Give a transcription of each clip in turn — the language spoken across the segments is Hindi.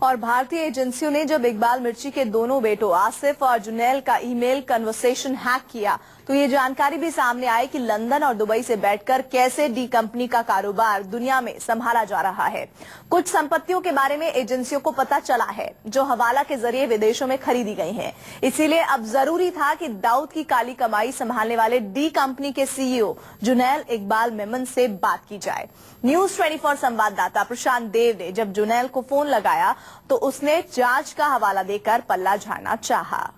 और भारतीय एजेंसियों ने जब इकबाल मिर्ची के दोनों बेटों आसिफ और जुनैल का ईमेल कन्वर्सेशन हैक किया तो ये जानकारी भी सामने आई कि लंदन और दुबई से बैठकर कैसे डी कंपनी का कारोबार दुनिया में संभाला जा रहा है। कुछ संपत्तियों के बारे में एजेंसियों को पता चला है जो हवाला के जरिए विदेशों में खरीदी गई हैं। इसीलिए अब जरूरी था कि दाऊद की काली कमाई संभालने वाले डी कंपनी के सीईओ जुनैल इकबाल मेमन से बात की जाए। न्यूज 24 संवाददाता प्रशांत देव ने जब जुनैल को फोन लगाया तो उसने जांच का हवाला देकर पल्ला झाड़ना चाहा।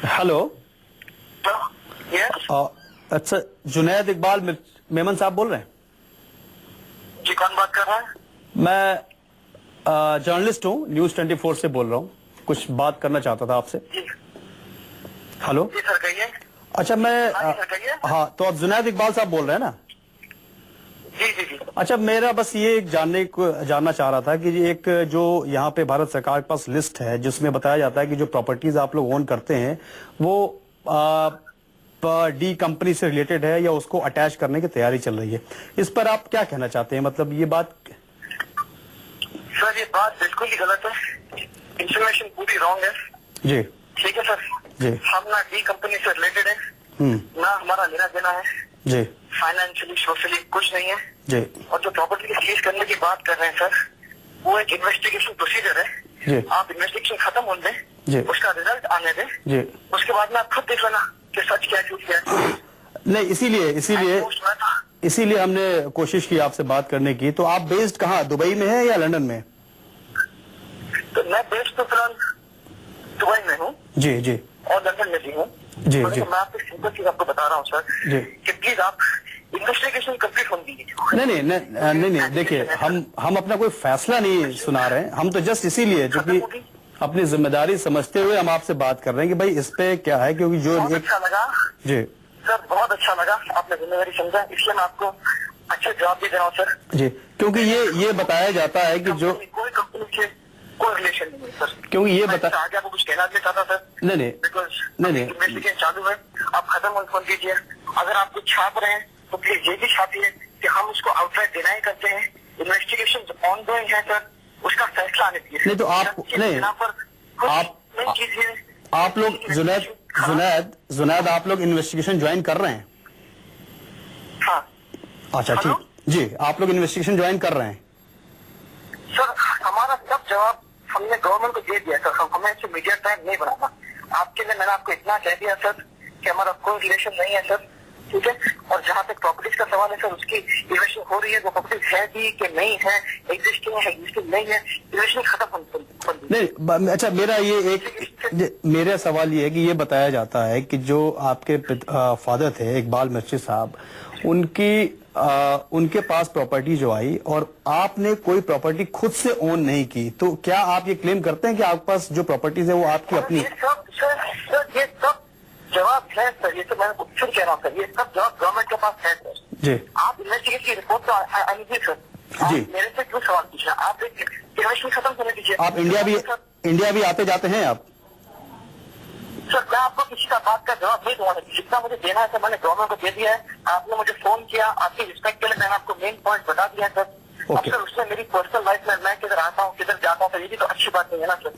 हेलो यस अच्छा, जुनैद इकबाल मेमन साहब बोल रहे हैं? जी, कौन बात कर रहा है? मैं जर्नलिस्ट हूँ, न्यूज 24 से बोल रहा हूँ। कुछ बात करना चाहता था आपसे। हेलो जी सर, कहिए। अच्छा मैं हाँ, तो आप जुनैद इकबाल साहब बोल रहे हैं ना? जी जी जी। अच्छा, मेरा बस ये एक जानना चाह रहा था कि एक जो यहाँ पे भारत सरकार के पास लिस्ट है जिसमें बताया जाता है कि जो प्रॉपर्टीज आप लोग ओन करते हैं वो डी कंपनी से रिलेटेड है या उसको अटैच करने की तैयारी चल रही है। इस पर आप क्या कहना चाहते हैं? मतलब ये बात सर, ये बात बिल्कुल ही गलत है। इंफॉर्मेशन पूरी रॉन्ग है। जी ठीक है सर जी। हम ना डी कंपनी से रिलेटेड है, ना हमारा लेना देना है जी। फाइनेंशियली सोशली कुछ नहीं है जी। और जो प्रॉपर्टी की सीज करने की बात कर रहे हैं सर, वो एक इन्वेस्टिगेशन प्रोसीजर है जी। आप इन्वेस्टिगेशन खत्म होने जी। दें, उसका रिजल्ट आने दें जी। उसके बाद में आप खुद देख लेना कि सच क्या झूठ क्या है। नहीं, इसीलिए हमने कोशिश की आपसे बात करने की। तो आप बेस्ड कहाँ, दुबई में है या लंदन में? तो मैं बेस्ड तो फिलहाल दुबई में हूँ जी जी। और लंदन में भी हूँ जी तो जी। मैं आपको सिंपल चीज आपको बता रहा हूँ सर जी। कि प्लीज आप इन्वेस्टिगेशन कंप्लीट होने दीजिए। नहीं, देखिए हम अपना कोई फैसला नहीं सुना रहे हैं। हम तो जस्ट इसीलिए जो कि अपनी जिम्मेदारी समझते हुए हम आपसे बात कर रहे हैं कि भाई इस पे क्या है, क्योंकि जो बहुत अच्छा लगा जी सर, बहुत अच्छा लगा आपने जिम्मेदारी समझा, इसलिए मैं आपको अच्छे जवाब दे रहा हूँ सर जी। क्योंकि ये बताया जाता है कि जो कोई कंपनी से कोई रिलेशन नहीं है सर। क्योंकि ये आगे आपको कुछ कहना नहीं चाहता सर। नहीं बिकॉज इन्वेस्टिगेशन चालू है, आप खत्म फोन कीजिए। अगर आप कुछ छाप रहे हैं तो प्लीज ये भी छापिए कि हम उसको आउटराइट डिनाई करते हैं। इन्वेस्टिगेशन ऑन गोइंग है सर, उसका फैसला आने दीजिए। नहीं तो आप नहीं, आप लोग जुनैद आप लोग इन्वेस्टिगेशन ज्वाइन कर रहे हैं? हाँ। अच्छा ठीक जी, आप लोग इन्वेस्टिगेशन ज्वाइन कर रहे हैं सर। हमारा सब जवाब हमने गवर्नमेंट को दे दिया सर, हमें इससे मीडिया टाइम नहीं बनाना। आपके लिए मैंने आपको इतना कह दिया सर कि हमारा कोई रिलेशन नहीं है सर, ठीक है। और जहाँ तक प्रॉपर्टीज का सवाल है सर, उसकी इन्वेस्टिगेशन हो रही है, वो प्रॉपर्टीज है भी कि नहीं है, एग्जिस्टिंग नहीं है, इन्वेस्टिगेशन खत्म नहीं। अच्छा, मेरा सवाल ये है कि ये बताया जाता है कि जो आपके फादर थे इकबाल मिर्ची साहब, उनके पास प्रॉपर्टी जो आई और आपने कोई प्रॉपर्टी खुद से ओन नहीं की, तो क्या आप ये क्लेम करते हैं कि आपके पास जो प्रॉपर्टीज है वो आपकी अपनी? ये सब जवाब है सर, ये तो मैं फिर कह रहा हूँ सर, ये सब जवाब गवर्नमेंट के पास है सर जी। आप इन्वेस्टिगेशन की रिपोर्ट तो आनी चाहिए सर जी। मेरे से क्यों सवाल पूछे? आप एक इन्वेस्टिगेशन खत्म करने दीजिए। आप इंडिया भी आते जाते हैं आप? सर मैं आपको किसी का बात का जवाब नहीं दूंगा, जितना मुझे देना है सर मैंने गवर्नमेंट को दे दिया है। आपने मुझे फोन किया, आपकी रिस्पेक्ट के लिए मैंने आपको मेन पॉइंट बता दिया है सर। अब सर उसमें मेरी पर्सनल लाइफ में मैं किधर आता हूँ किधर जाता हूँ, तो ये भी तो अच्छी बात नहीं है ना सर।